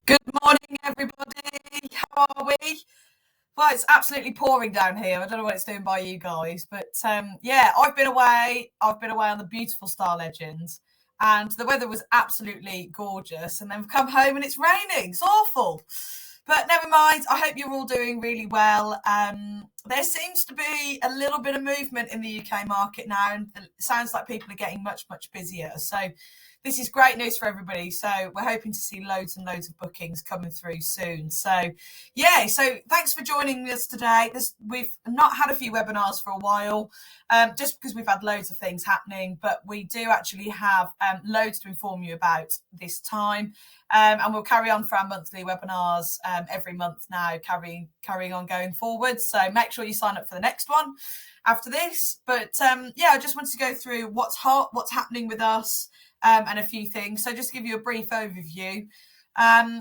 Good morning, everybody. How are we? Well, it's absolutely pouring down here. I don't know what it's doing by you guys, but yeah, I've been away. I've been away on the beautiful Star Legends, and the weather was absolutely gorgeous. And then we've come home and it's raining. It's awful. But never mind. I hope you're all doing really well. There seems to be a little bit of movement in the UK market now, and it sounds like people are getting much, much busier. So this is great news for everybody. So we're hoping to see loads and loads of bookings coming through soon. So yeah, so thanks for joining us today. We've not had a few webinars for a while, just because we've had loads of things happening, but we do actually have loads to inform you about this time. And we'll carry on for our monthly webinars every month now, carrying on going forward. So make sure you sign up for the next one after this. But yeah, I just wanted to go through what's hot, what's happening with us, and a few things. So just to give you a brief overview,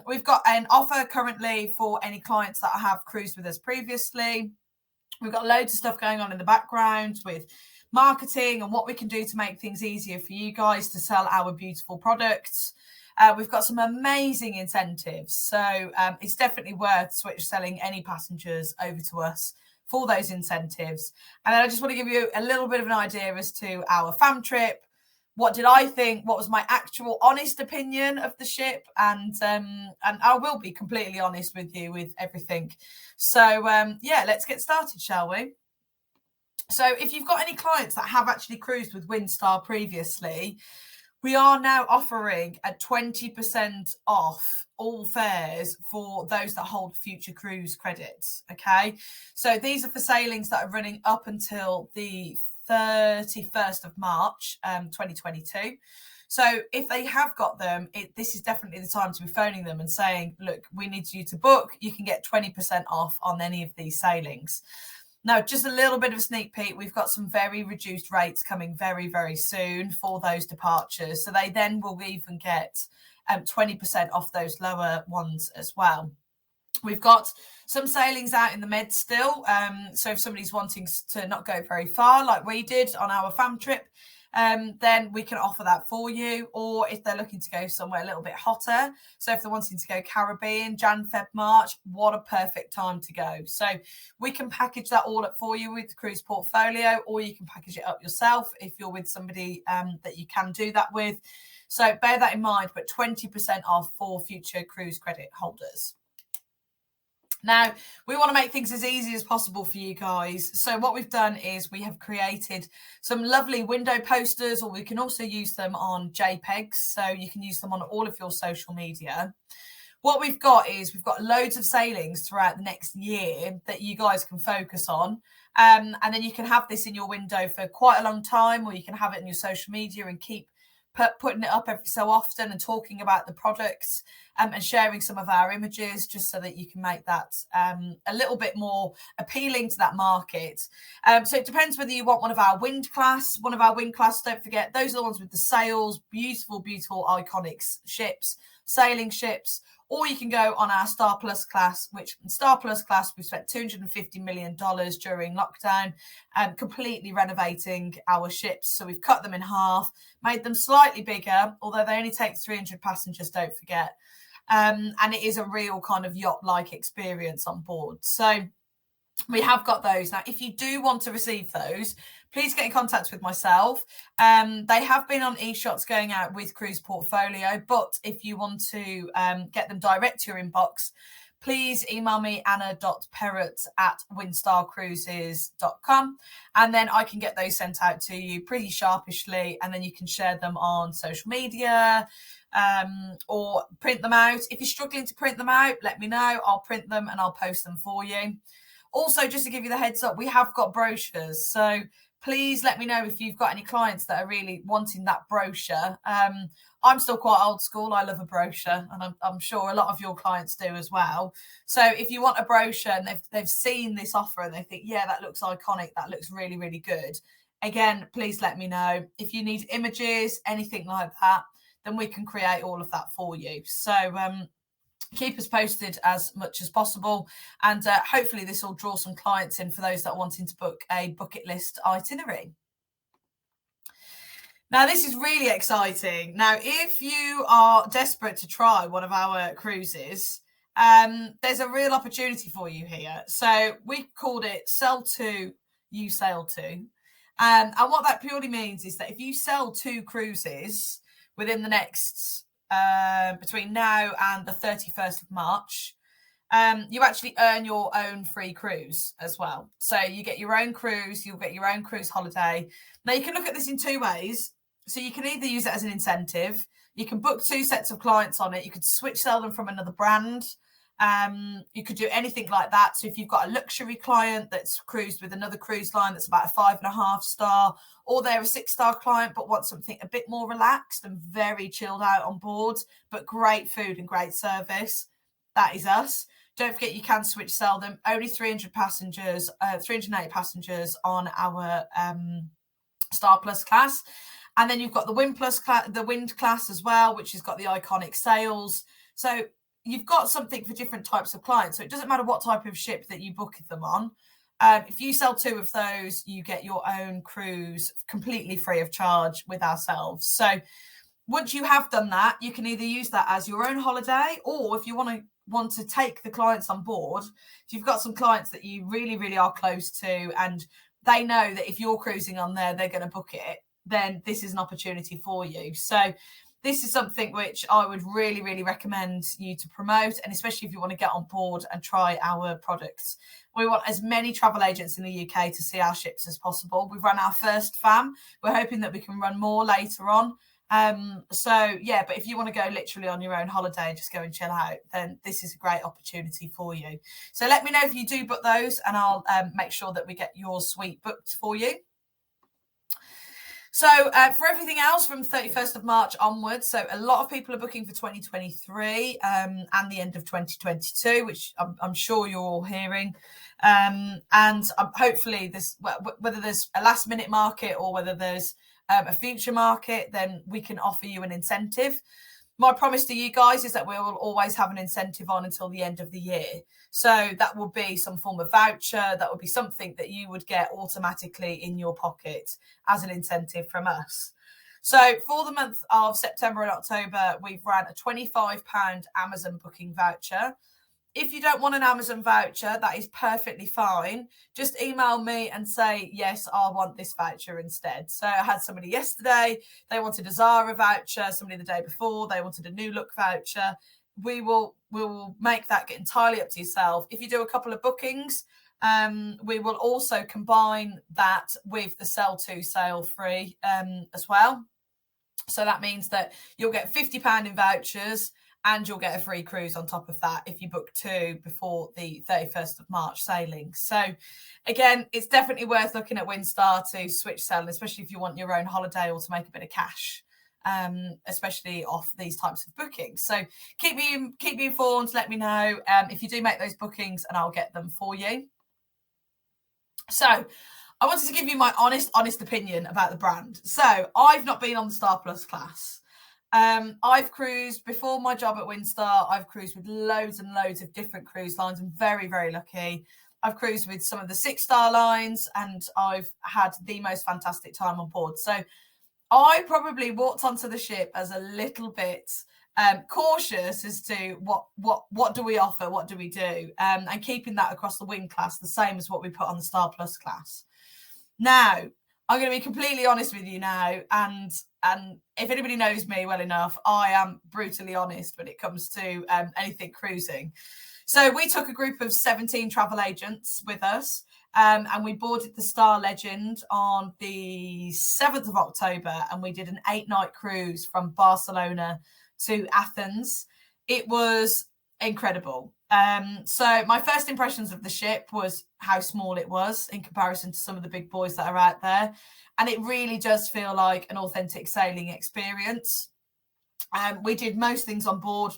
we've got an offer currently for any clients that have cruised with us previously. We've got loads of stuff going on in the background with marketing and what we can do to make things easier for you guys to sell our beautiful products. We've got some amazing incentives. So it's definitely worth switch selling any passengers over to us for those incentives. And then I just want to give you a little bit of an idea as to our fam trip. What did I think? What was my actual honest opinion of the ship? And I will be completely honest with you with everything. So yeah, let's get started, shall we? So if you've got any clients that have actually cruised with Windstar previously, we are now offering a 20% off all fares for those that hold future cruise credits. Okay, so these are for sailings that are running up until the 31st of March 2022. So if they have got them, this is definitely the time to be phoning them and saying, look, we need you to book. You can get 20% off on any of these sailings. Now, just a little bit of a sneak peek, we've got some very reduced rates coming very, very soon for those departures. So they then will even get 20% off those lower ones as well. We've got some sailings out in the Med still. So if somebody's wanting to not go very far, like we did on our fam trip, then we can offer that for you. Or if they're looking to go somewhere a little bit hotter, so if they're wanting to go Caribbean, Jan, Feb, March, what a perfect time to go. So we can package that all up for you with the cruise portfolio, or you can package it up yourself if you're with somebody that you can do that with. So bear that in mind, but 20% off for future cruise credit holders. Now, we want to make things as easy as possible for you guys. So what we've done is we have created some lovely window posters, or we can also use them on JPEGs. So you can use them on all of your social media. What we've got is we've got loads of sailings throughout the next year that you guys can focus on. And then you can have this in your window for quite a long time, or you can have it in your social media and keep putting it up every so often and talking about the products and sharing some of our images, just so that you can make that a little bit more appealing to that market. So it depends whether you want one of our wind class. Don't forget, those are the ones with the sails, beautiful, beautiful, iconic ships, sailing ships. Or you can go on our Star Plus class, which in Star Plus class, we've spent $250 million during lockdown, completely renovating our ships. So we've cut them in half, made them slightly bigger, although they only take 300 passengers, don't forget. And it is a real kind of yacht-like experience on board. So we have got those. Now, if you do want to receive those, please get in contact with myself. They have been on e-shots going out with Cruise Portfolio, but if you want to get them direct to your inbox, please email me anna.perrott@windstarcruises.com, and then I can get those sent out to you pretty sharpishly, and then you can share them on social media or print them out. If you're struggling to print them out, let me know. I'll print them and I'll post them for you. Also, just to give you the heads up, we have got brochures. So please let me know if you've got any clients that are really wanting that brochure. I'm still quite old school. I love a brochure, and I'm sure a lot of your clients do as well. So if you want a brochure and they've seen this offer and they think, yeah, that looks iconic, that looks really, really good, again, please let me know. If you need images, anything like that, then we can create all of that for you. So keep us posted as much as possible, and hopefully this will draw some clients in for those that are wanting to book a bucket list itinerary. Now, this is really exciting. Now, if you are desperate to try one of our cruises, there's a real opportunity for you here. So we called it Sell To, You Sail To. And what that purely means is that if you sell 2 cruises within the next, between now and the 31st of March, you actually earn your own free cruise as well. So you get your own cruise, you'll get your own cruise holiday. Now, you can look at this in 2 ways. So you can either use it as an incentive, you can book 2 sets of clients on it, you could switch sell them from another brand. You could do anything like that. So if you've got a luxury client that's cruised with another cruise line that's about a 5.5 star, or they're a 6-star client but want something a bit more relaxed and very chilled out on board, but great food and great service, that is us. Don't forget, you can switch sell them. Only 380 passengers on our Star Plus class. And then you've got the Wind Plus the Wind class as well, which has got the iconic sails. So you've got something for different types of clients. So it doesn't matter what type of ship that you book them on. If you sell 2 of those, you get your own cruise completely free of charge with ourselves. So once you have done that, you can either use that as your own holiday, or if you want to take the clients on board, if you've got some clients that you really, really are close to and they know that if you're cruising on there, they're going to book it, then this is an opportunity for you. So this is something which I would really, really recommend you to promote, and especially if you want to get on board and try our products. We want as many travel agents in the UK to see our ships as possible. We've run our first FAM. We're hoping that we can run more later on. So yeah, but if you want to go literally on your own holiday and just go and chill out, then this is a great opportunity for you. So let me know if you do book those, and I'll make sure that we get your suite booked for you. So for everything else from 31st of March onwards, so a lot of people are booking for 2023 and the end of 2022, which I'm sure you're all hearing. And hopefully this, whether there's a last minute market or whether there's a future market, then we can offer you an incentive. My promise to you guys is that we will always have an incentive on until the end of the year. So that will be some form of voucher. That would be something that you would get automatically in your pocket as an incentive from us. So for the month of September and October, we've ran a £25 Amazon booking voucher. If you don't want an Amazon voucher, that is perfectly fine. Just email me and say, yes, I want this voucher instead. So I had somebody yesterday, they wanted a Zara voucher. Somebody the day before, they wanted a New Look voucher. We will make that get entirely up to yourself. If you do a couple of bookings, we will also combine that with the Sell To Sail Free as well. So that means that you'll get £50 in vouchers, and you'll get a free cruise on top of that if you book 2 before the 31st of March sailing. So again, it's definitely worth looking at Windstar to switch sell, especially if you want your own holiday or to make a bit of cash, especially off these types of bookings. So keep me informed, let me know if you do make those bookings, and I'll get them for you. So I wanted to give you my honest opinion about the brand. So I've not been on the Star Plus class. I've cruised before my job at Windstar. I've cruised with loads and loads of different cruise lines. I'm very, very lucky. I've cruised with some of the 6-star lines, and I've had the most fantastic time on board. So I probably walked onto the ship as a little bit cautious as to what do we offer, what do we do, and keeping that across the Wind class the same as what we put on the Star Plus class. Now, I'm going to be completely honest with you now, and if anybody knows me well enough, I am brutally honest when it comes to anything cruising. So we took a group of 17 travel agents with us, and we boarded the Star Legend on the 7th of October, and we did an 8-night cruise from Barcelona to Athens. It was incredible. So my first impressions of the ship was how small it was in comparison to some of the big boys that are out there. And it really does feel like an authentic sailing experience. We did most things on board,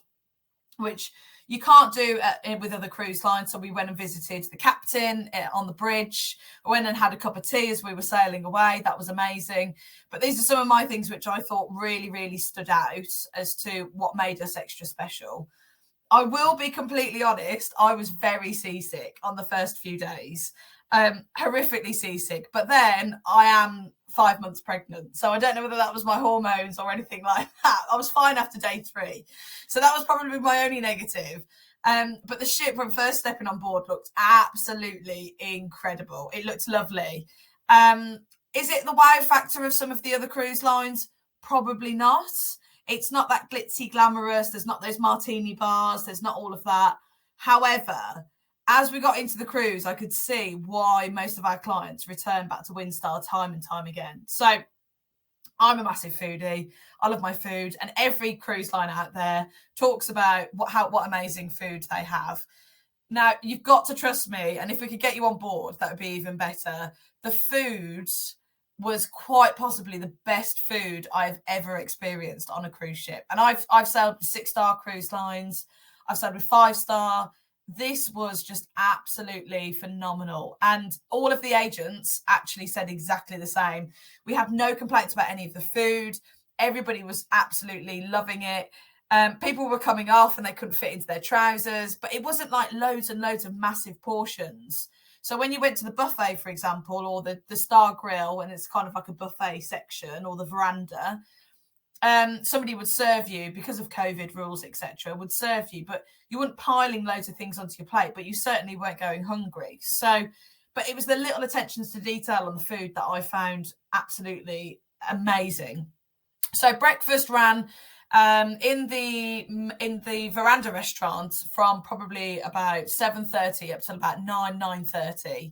which you can't do with other cruise lines. So we went and visited the captain on the bridge. I went and had a cup of tea as we were sailing away. That was amazing. But these are some of my things which I thought really, really stood out as to what made us extra special. I will be completely honest, I was very seasick on the first few days, horrifically seasick. But then I am 5 months pregnant. So I don't know whether that was my hormones or anything like that. I was fine after day 3. So that was probably my only negative. But the ship, when first stepping on board, looked absolutely incredible. It looked lovely. Is it the wow factor of some of the other cruise lines? Probably not. It's not that glitzy, glamorous. There's not those martini bars. There's not all of that. However, as we got into the cruise, I could see why most of our clients return back to Windstar time and time again. So I'm a massive foodie. I love my food, and every cruise line out there talks about what amazing food they have. Now, you've got to trust me, and if we could get you on board, that would be even better. The food was quite possibly the best food I've ever experienced on a cruise ship. And I've sailed with 6-star cruise lines. I've sailed with 5-star. This was just absolutely phenomenal. And all of the agents actually said exactly the same. We have no complaints about any of the food. Everybody was absolutely loving it. People were coming off and they couldn't fit into their trousers, but it wasn't like loads and loads of massive portions. So when you went to the buffet, for example, or the Star Grill, and it's kind of like a buffet section, or the veranda, somebody would serve you, because of COVID rules, etc., would serve you, but you weren't piling loads of things onto your plate, but you certainly weren't going hungry. So, but it was the little attentions to detail on the food that I found absolutely amazing. So breakfast ran in the veranda restaurant from probably about 7:30 up till about 9:30.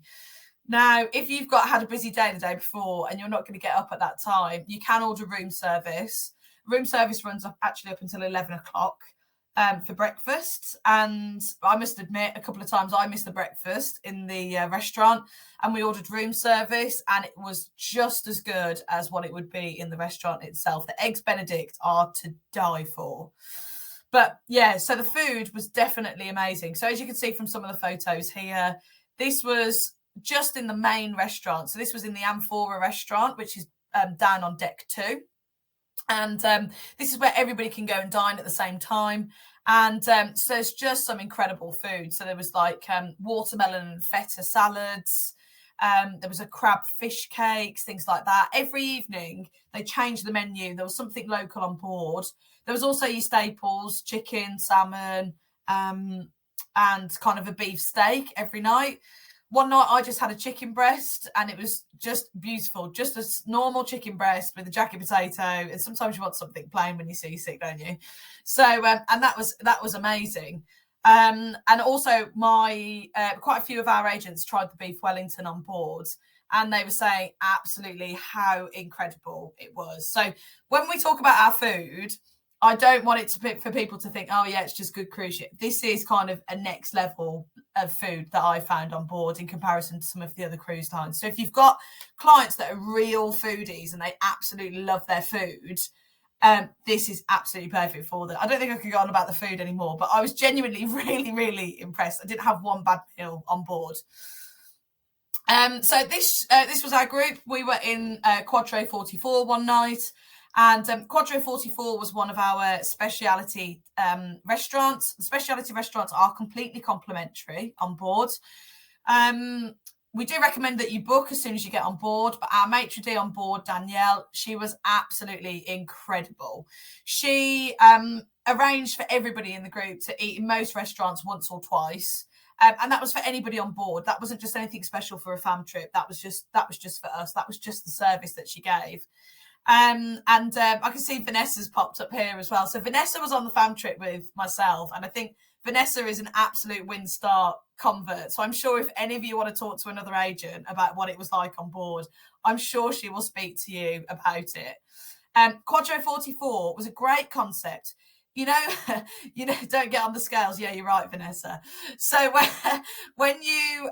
Now, if you've had a busy day the day before and you're not going to get up at that time, you can order room service. Room service runs up until 11 o'clock for breakfast. And I must admit, a couple of times I missed the breakfast in the restaurant, and we ordered room service, and it was just as good as what it would be in the restaurant itself. The eggs Benedict are to die for. But yeah, so the food was definitely amazing. So as you can see from some of the photos here, this was just in the main restaurant. So this was in the Amphora restaurant, which is down on deck 2. And this is where everybody can go and dine at the same time. And so there's just some incredible food. So there was like watermelon and feta salads. There was a crab fish cakes, things like that. Every evening they changed the menu. There was something local on board. There was also your staples, chicken, salmon, and kind of a beef steak every night. One night I just had a chicken breast, and it was just beautiful. Just a normal chicken breast with a jacket potato. And sometimes you want something plain when you're seasick, don't you? So, and that was amazing. And also quite a few of our agents tried the beef Wellington on board, and they were saying absolutely how incredible it was. So when we talk about our food, I don't want it for people to think, oh yeah, it's just good cruise ship. This is kind of a next level of food that I found on board in comparison to some of the other cruise lines. So if you've got clients that are real foodies and they absolutely love their food, this is absolutely perfect for them. I don't think I could go on about the food anymore, but I was genuinely really, really impressed. I didn't have one bad meal on board. So this was our group. We were in Quattro 44 one night. And Quattro 44 was one of our speciality restaurants. The speciality restaurants are completely complimentary on board. We do recommend that you book as soon as you get on board, but our maitre d' on board, Danielle, she was absolutely incredible. She arranged for everybody in the group to eat in most restaurants once or twice. And that was for anybody on board. That wasn't just anything special for a fam trip. That was just for us. That was just the service that she gave. I can see Vanessa's popped up here as well. So Vanessa was on the fam trip with myself, and I think Vanessa is an absolute Windstar convert. So I'm sure if any of you want to talk to another agent about what it was like on board, I'm sure she will speak to you about it. Quattro 44 was a great concept. You know, don't get on the scales. Yeah, you're right, Vanessa. So when you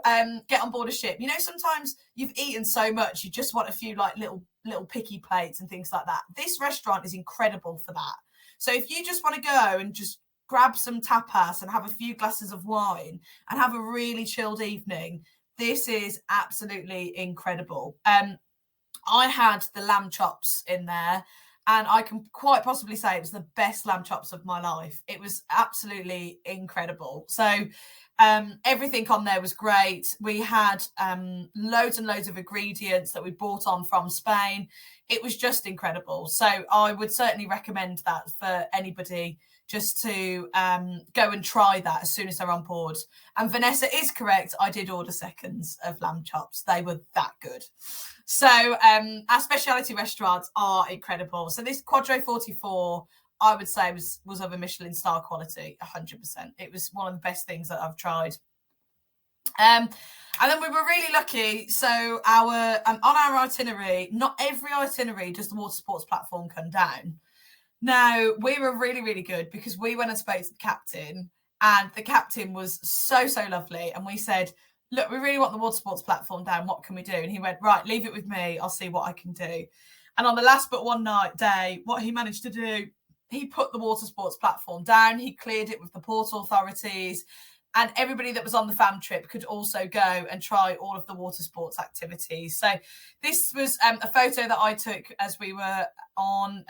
get on board a ship, sometimes you've eaten so much, you just want a few like little picky plates and things like that. This restaurant is incredible for that. So if you just want to go and just grab some tapas and have a few glasses of wine and have a really chilled evening, this is absolutely incredible. I had the lamb chops in there, and I can quite possibly say it was the best lamb chops of my life. It was absolutely incredible. So Everything on there was great. We had loads and loads of ingredients that we brought on from Spain. It was just incredible. So I would certainly recommend that for anybody, just to go and try that as soon as they're on board. And Vanessa is correct. I did order seconds of lamb chops. They were that good. So our specialty restaurants are incredible. So this Quadro 44, I would say was of a Michelin star quality, 100%. It was one of the best things that I've tried. And then we were really lucky. So on our itinerary, not every itinerary does the water sports platform come down. Now, we were really, really good because we went and spoke to the captain, and the captain was so, so lovely. And we said, look, we really want the water sports platform down. What can we do? And he went, right, leave it with me. I'll see what I can do. And on the last but one night day, what he managed to do, he put the water sports platform down. He cleared it with the port authorities. And everybody that was on the fam trip could also go and try all of the water sports activities. So this was a photo that I took as we were on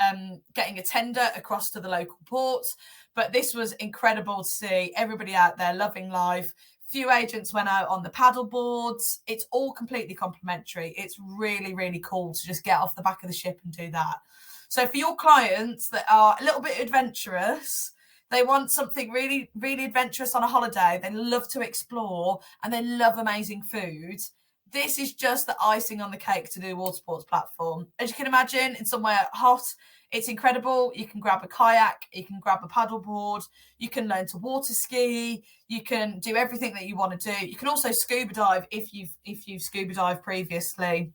getting a tender across to the local ports. But this was incredible to see everybody out there loving life. Few agents went out on the paddle boards. It's all completely complimentary. It's really, really cool to just get off the back of the ship and do that. So for your clients that are a little bit adventurous, they want something really, really adventurous on a holiday, they love to explore, and they love amazing food, this is just the icing on the cake to do water sports platform. As you can imagine, in somewhere hot, it's incredible. You can grab a kayak, you can grab a paddleboard, you can learn to water ski, you can do everything that you want to do. You can also scuba dive if you've scuba dived previously.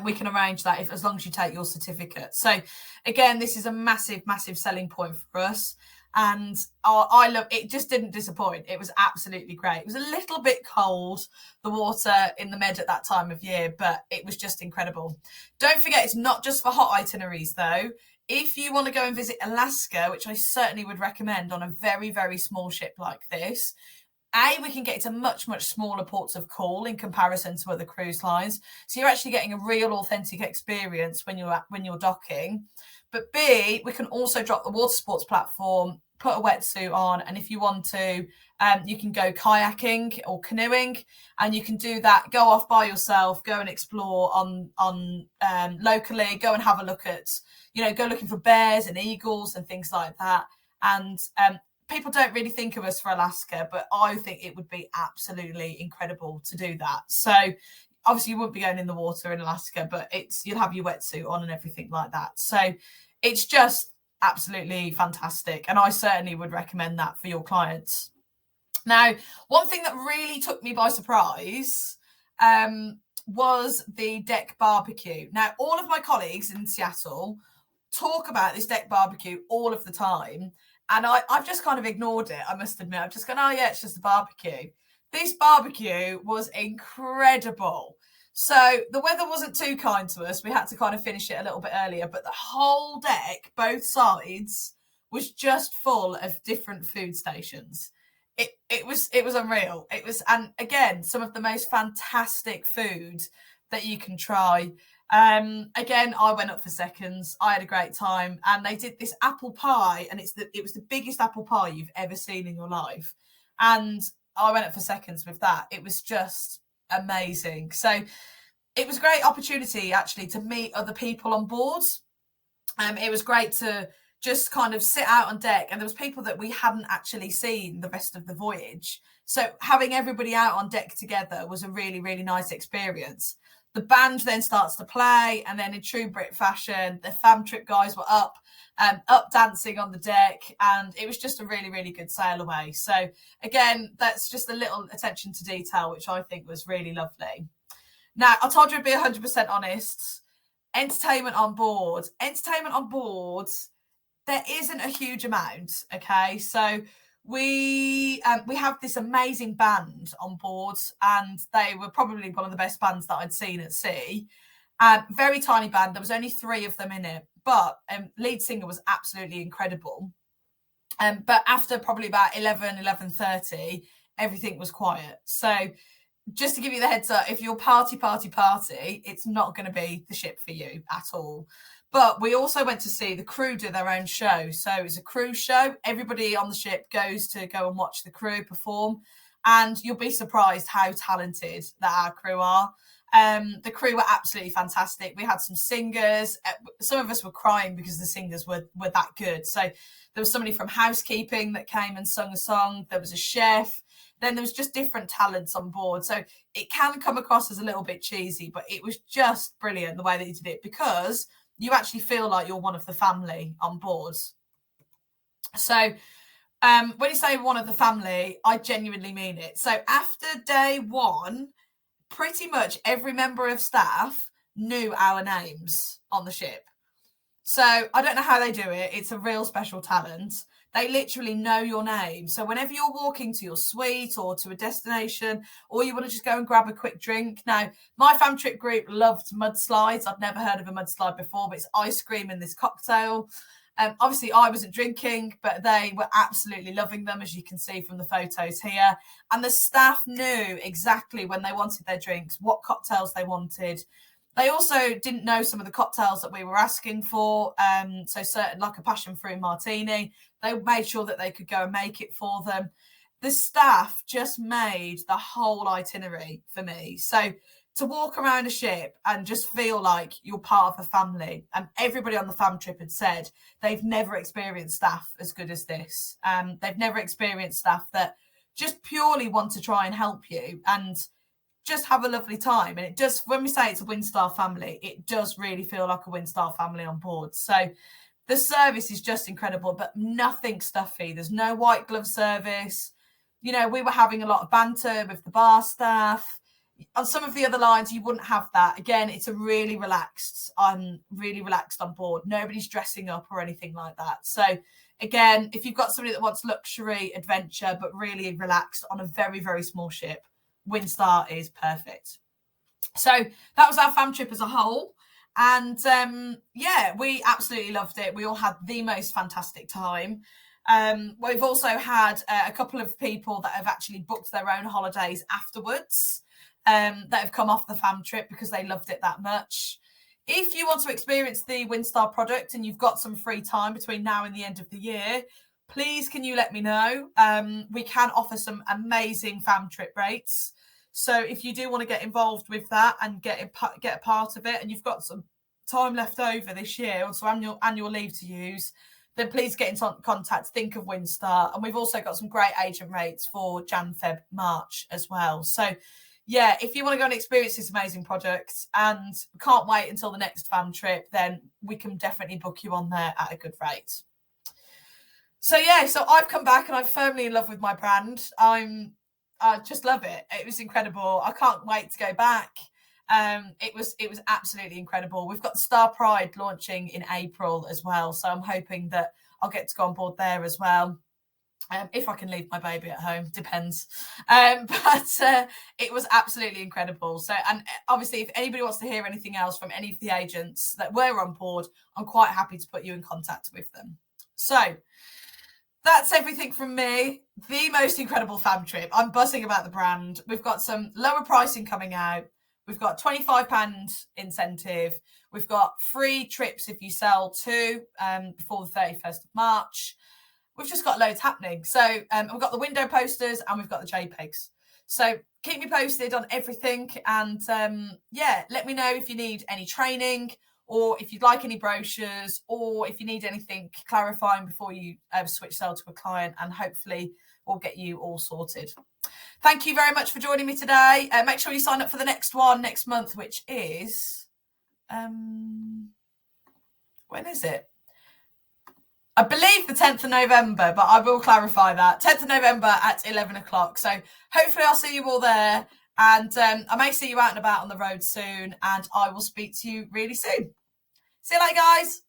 We can arrange that as long as you take your certificate. So again, this is a massive, massive selling point for us. And I love it. Just didn't disappoint. It was absolutely great. It was a little bit cold, the water in the Med at that time of year, but it was just incredible. Don't forget, it's not just for hot itineraries though. If you want to go and visit Alaska, which I certainly would recommend on a very, very small ship like this, we can get to much, much smaller ports of call in comparison to other cruise lines. So you're actually getting a real authentic experience when you're docking. But B, we can also drop the water sports platform, put a wetsuit on, and if you want to, you can go kayaking or canoeing, and you can do that. Go off by yourself, go and explore on locally. Go and have a look at, go looking for bears and eagles and things like that. And people don't really think of us for Alaska, but I think it would be absolutely incredible to do that. So obviously you wouldn't be going in the water in Alaska, but you'll have your wetsuit on and everything like that. So it's just absolutely fantastic. And I certainly would recommend that for your clients. Now, one thing that really took me by surprise was the deck barbecue. Now, all of my colleagues in Seattle talk about this deck barbecue all of the time. And I've just kind of ignored it, I must admit. I've just gone, oh, yeah, it's just a barbecue. This barbecue was incredible. So the weather wasn't too kind to us. We had to kind of finish it a little bit earlier. But the whole deck, both sides, was just full of different food stations. It was unreal. And again, some of the most fantastic food that you can try. Again, I went up for seconds. I had a great time, and they did this apple pie, and it was the biggest apple pie you've ever seen in your life. And I went up for seconds with that. It was just amazing. So it was a great opportunity actually to meet other people on board. It was great to just kind of sit out on deck, and there was people that we hadn't actually seen the rest of the voyage. So having everybody out on deck together was a really, really nice experience. The band then starts to play, and then in true Brit fashion, the fam trip guys were up dancing on the deck, and it was just a really, really good sail away. So again, that's just a little attention to detail, which I think was really lovely. Now, I told you I'd be 100% honest. Entertainment on board, there isn't a huge amount, okay? So we have this amazing band on board, and they were probably one of the best bands that I'd seen at sea. Very tiny band. There was only 3 of them in it, but lead singer was absolutely incredible. But after probably about 11:30, everything was quiet. So just to give you the heads up, if you're party, it's not going to be the ship for you at all. But we also went to see the crew do their own show. So it's a cruise show. Everybody on the ship goes to go and watch the crew perform. and you'll be surprised how talented that our crew are. The crew were absolutely fantastic. We had some singers. Some of us were crying because the singers were that good. So there was somebody from housekeeping that came and sung a song. There was a chef. Then there was just different talents on board. So it can come across as a little bit cheesy, but it was just brilliant the way that you did it, because you actually feel like you're one of the family on board. So when you say one of the family, I genuinely mean it. So after day one, pretty much every member of staff knew our names on the ship. So I don't know how they do it. It's a real special talent. They literally know your name. So whenever you're walking to your suite or to a destination, or you want to just go and grab a quick drink. Now, my fam trip group loved mudslides. I'd never heard of a mudslide before, but it's ice cream in this cocktail. Obviously, I wasn't drinking, but they were absolutely loving them, as you can see from the photos here. And the staff knew exactly when they wanted their drinks, what cocktails they wanted. They also didn't know some of the cocktails that we were asking for. So certain, like a passion fruit martini, they made sure that they could go and make it for them. The staff just made the whole itinerary for me. So to walk around a ship and just feel like you're part of a family. And everybody on the fam trip had said they've never experienced staff as good as this. They've never experienced staff that just purely want to try and help you and just have a lovely time. And it does, when we say it's a Windstar family, it does really feel like a Windstar family on board. So the service is just incredible, but nothing stuffy. There's no white glove service. You know, we were having a lot of banter with the bar staff. On some of the other lines, you wouldn't have that. Again, it's a really relaxed on board. Nobody's dressing up or anything like that. So again, if you've got somebody that wants luxury adventure, but really relaxed on a very, very small ship, Windstar is perfect. So that was our fam trip as a whole. And yeah, we absolutely loved it. We all had the most fantastic time. We've also had a couple of people that have actually booked their own holidays afterwards, that have come off the fam trip because they loved it that much. If you want to experience the Windstar product and you've got some free time between now and the end of the year, please can you let me know? We can offer some amazing fam trip rates. So if you do want to get involved with that and get a part of it, and you've got some time left over this year, or some annual leave to use, then please get in contact. Think of Windstar. And we've also got some great agent rates for Jan, Feb, March as well. So yeah, if you want to go and experience this amazing product and can't wait until the next fam trip, then we can definitely book you on there at a good rate. So yeah, so I've come back and I'm firmly in love with my brand. I just love it. It was incredible. I can't wait to go back. It was absolutely incredible. We've got the Star Pride launching in April as well, so I'm hoping that I'll get to go on board there as well. If I can leave my baby at home, depends. But it was absolutely incredible. So, and obviously, if anybody wants to hear anything else from any of the agents that were on board, I'm quite happy to put you in contact with them. So that's everything from me. The most incredible fam trip. I'm buzzing about the brand. We've got some lower pricing coming out. We've got £25 incentive. We've got free trips if you sell two before the 31st of March. We've just got loads happening. So we've got the window posters and we've got the JPEGs. So keep me posted on everything. And yeah, let me know if you need any training, or if you'd like any brochures, or if you need anything clarifying before you switch sell to a client, and hopefully we'll get you all sorted. Thank you very much for joining me today. Make sure you sign up for the next one next month, which is, when is it? I believe the 10th of November, but I will clarify that. 10th of November at 11 o'clock. So hopefully I'll see you all there. And I may see you out and about on the road soon. And I will speak to you really soon. See you later, guys.